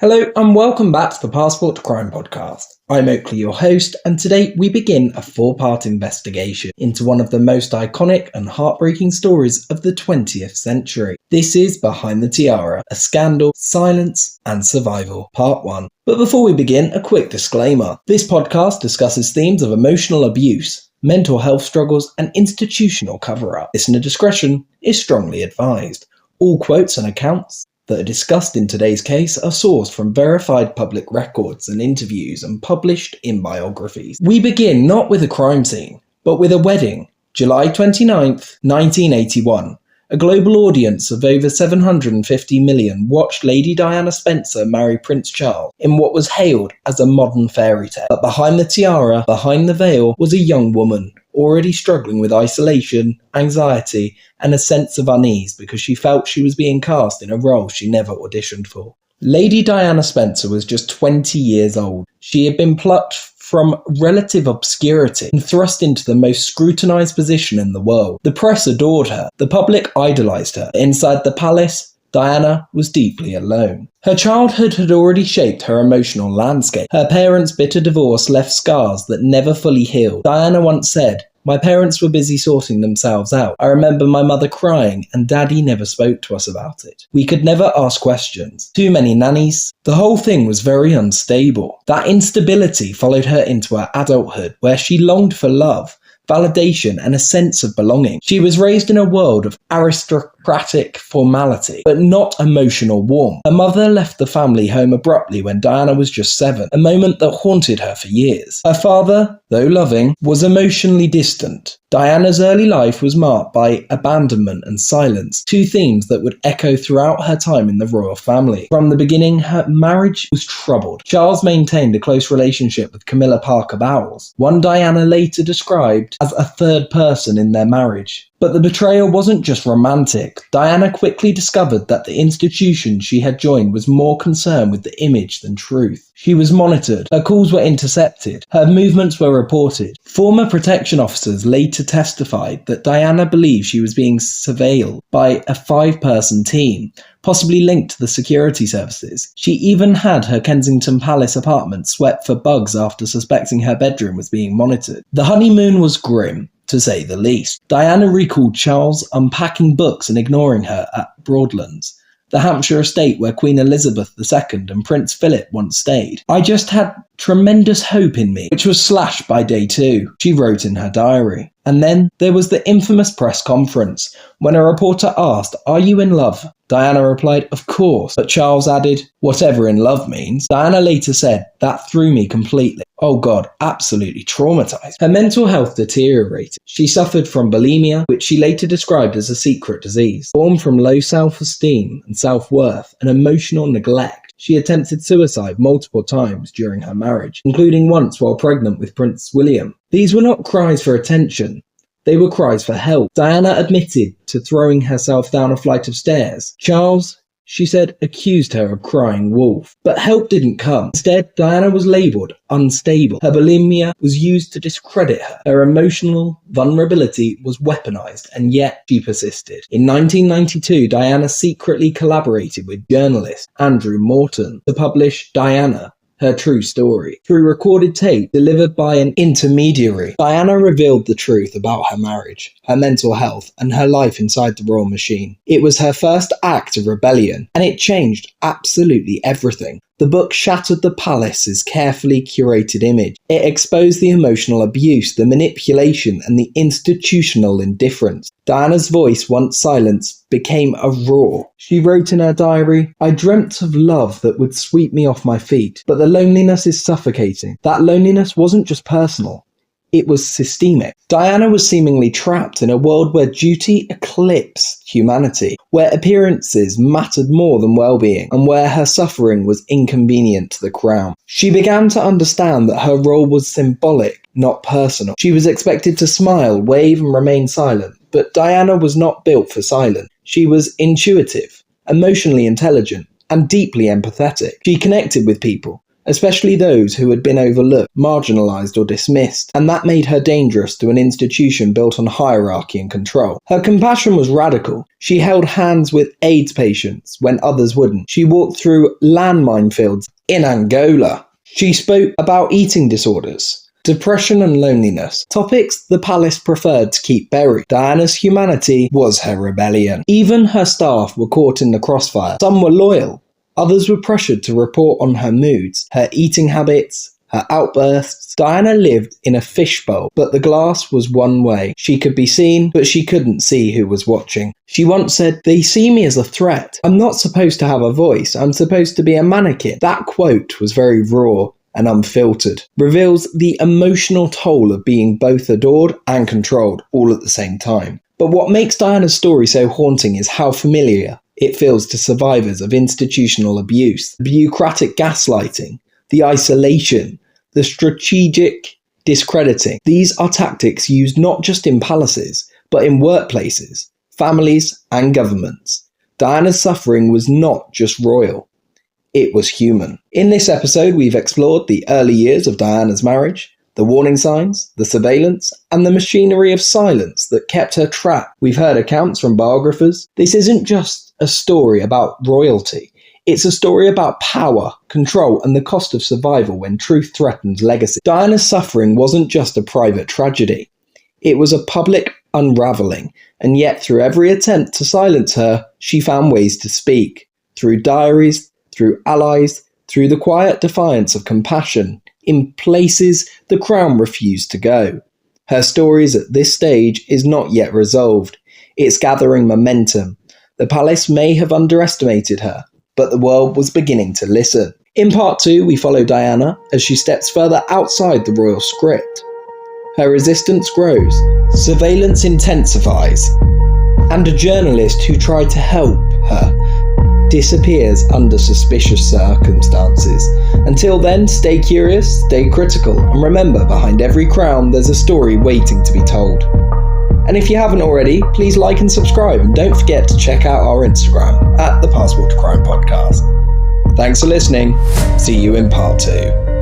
Hello and welcome back to the Passport to Crime podcast. I'm Oakley, your host, and today we begin a 4-part investigation into one of the most iconic and heartbreaking stories of the 20th century. This is Behind the Tiara, a scandal, silence and survival, part 1. But before we begin, a quick disclaimer. This podcast discusses themes of emotional abuse, mental health struggles and institutional cover-up. Listener discretion is strongly advised. All quotes and accounts that are discussed in today's case are sourced from verified public records and interviews and published in biographies. We begin not with a crime scene, but with a wedding, July 29th, 1981. A global audience of over 750 million watched Lady Diana Spencer marry Prince Charles in what was hailed as a modern fairy tale. But behind the tiara, behind the veil, was a young woman, already struggling with isolation, anxiety, and a sense of unease because she felt she was being cast in a role she never auditioned for. Lady Diana Spencer was just 20 years old. She had been plucked from relative obscurity and thrust into the most scrutinised position in the world. The press adored her. The public idolised her. Inside the palace, Diana was deeply alone. Her childhood had already shaped her emotional landscape. Her parents' bitter divorce left scars that never fully healed. Diana once said, "My parents were busy sorting themselves out. I remember my mother crying and Daddy never spoke to us about it. We could never ask questions. Too many nannies." The whole thing was very unstable. That instability followed her into her adulthood, where she longed for love, validation and a sense of belonging. She was raised in a world of aristocratic formality, but not emotional warmth. Her mother left the family home abruptly when Diana was just 7, a moment that haunted her for years. Her father, though loving, was emotionally distant. Diana's early life was marked by abandonment and silence, two themes that would echo throughout her time in the royal family. From the beginning, her marriage was troubled. Charles maintained a close relationship with Camilla Parker Bowles, one Diana later described as a third person in their marriage. But the betrayal wasn't just romantic. Diana quickly discovered that the institution she had joined was more concerned with the image than truth. She was monitored, her calls were intercepted, her movements were reported. Former protection officers later testified that Diana believed she was being surveilled by a 5-person team, possibly linked to the security services. She even had her Kensington Palace apartment swept for bugs after suspecting her bedroom was being monitored. The honeymoon was grim, to say the least. Diana recalled Charles unpacking books and ignoring her at Broadlands, the Hampshire estate where Queen Elizabeth II and Prince Philip once stayed. "I just had tremendous hope in me, which was slashed by day 2, she wrote in her diary. And then there was the infamous press conference. When a reporter asked, "Are you in love?" Diana replied, "Of course," but Charles added, "Whatever in love means." Diana later said, "That threw me completely. Oh God, absolutely traumatized." Her mental health deteriorated. She suffered from bulimia, which she later described as a secret disease, born from low self-esteem and self-worth and emotional neglect. She attempted suicide multiple times during her marriage, including once while pregnant with Prince William. These were not cries for attention. They were cries for help. Diana admitted to throwing herself down a flight of stairs. Charles, she said, accused her of crying wolf. But help didn't come. Instead, Diana was labelled unstable. Her bulimia was used to discredit her. Her emotional vulnerability was weaponized, and yet she persisted. In 1992, Diana secretly collaborated with journalist Andrew Morton to publish Diana, her true story. Through recorded tape delivered by an intermediary, Diana revealed the truth about her marriage, her mental health, and her life inside the royal machine. It was her first act of rebellion, and it changed absolutely everything. The book shattered the palace's carefully curated image. It exposed the emotional abuse, the manipulation, and the institutional indifference. Diana's voice, once silenced, became a roar. She wrote in her diary, "I dreamt of love that would sweep me off my feet, but the loneliness is suffocating." That loneliness wasn't just personal. It was systemic. Diana was seemingly trapped in a world where duty eclipsed humanity, where appearances mattered more than well-being, and where her suffering was inconvenient to the crown. She began to understand that her role was symbolic, not personal. She was expected to smile, wave, and remain silent. But Diana was not built for silence. She was intuitive, emotionally intelligent, and deeply empathetic. She connected with people, especially those who had been overlooked, marginalised or dismissed, and that made her dangerous to an institution built on hierarchy and control. Her compassion was radical. She held hands with AIDS patients when others wouldn't. She walked through landmine fields in Angola. She spoke about eating disorders, depression and loneliness, topics the palace preferred to keep buried. Diana's humanity was her rebellion. Even her staff were caught in the crossfire. Some were loyal, others were pressured to report on her moods, her eating habits, her outbursts. Diana lived in a fishbowl, but the glass was one way. She could be seen, but she couldn't see who was watching. She once said, "They see me as a threat. I'm not supposed to have a voice. I'm supposed to be a mannequin." That quote was very raw and unfiltered, reveals the emotional toll of being both adored and controlled all at the same time. But what makes Diana's story so haunting is how familiar it feels to survivors of institutional abuse, the bureaucratic gaslighting, the isolation, the strategic discrediting. These are tactics used not just in palaces, but in workplaces, families, and governments. Diana's suffering was not just royal. It was human. In this episode, we've explored the early years of Diana's marriage, the warning signs, the surveillance, and the machinery of silence that kept her trapped. We've heard accounts from biographers. This isn't just a story about royalty. It's a story about power, control, and the cost of survival when truth threatens legacy. Diana's suffering wasn't just a private tragedy. It was a public unraveling, and yet through every attempt to silence her, she found ways to speak. Through diaries, through allies, through the quiet defiance of compassion, in places the crown refused to go. Her story at this stage is not yet resolved. It's gathering momentum. The palace may have underestimated her, but the world was beginning to listen. In part 2, we follow Diana as she steps further outside the royal script. Her resistance grows, surveillance intensifies, and a journalist who tried to help her disappears under suspicious circumstances. Until then, stay curious, stay critical, and remember, behind every crown there's a story waiting to be told. And if you haven't already, please like and subscribe, and don't forget to check out our Instagram at the Passport to Crime Podcast. Thanks for listening. See you in part 2.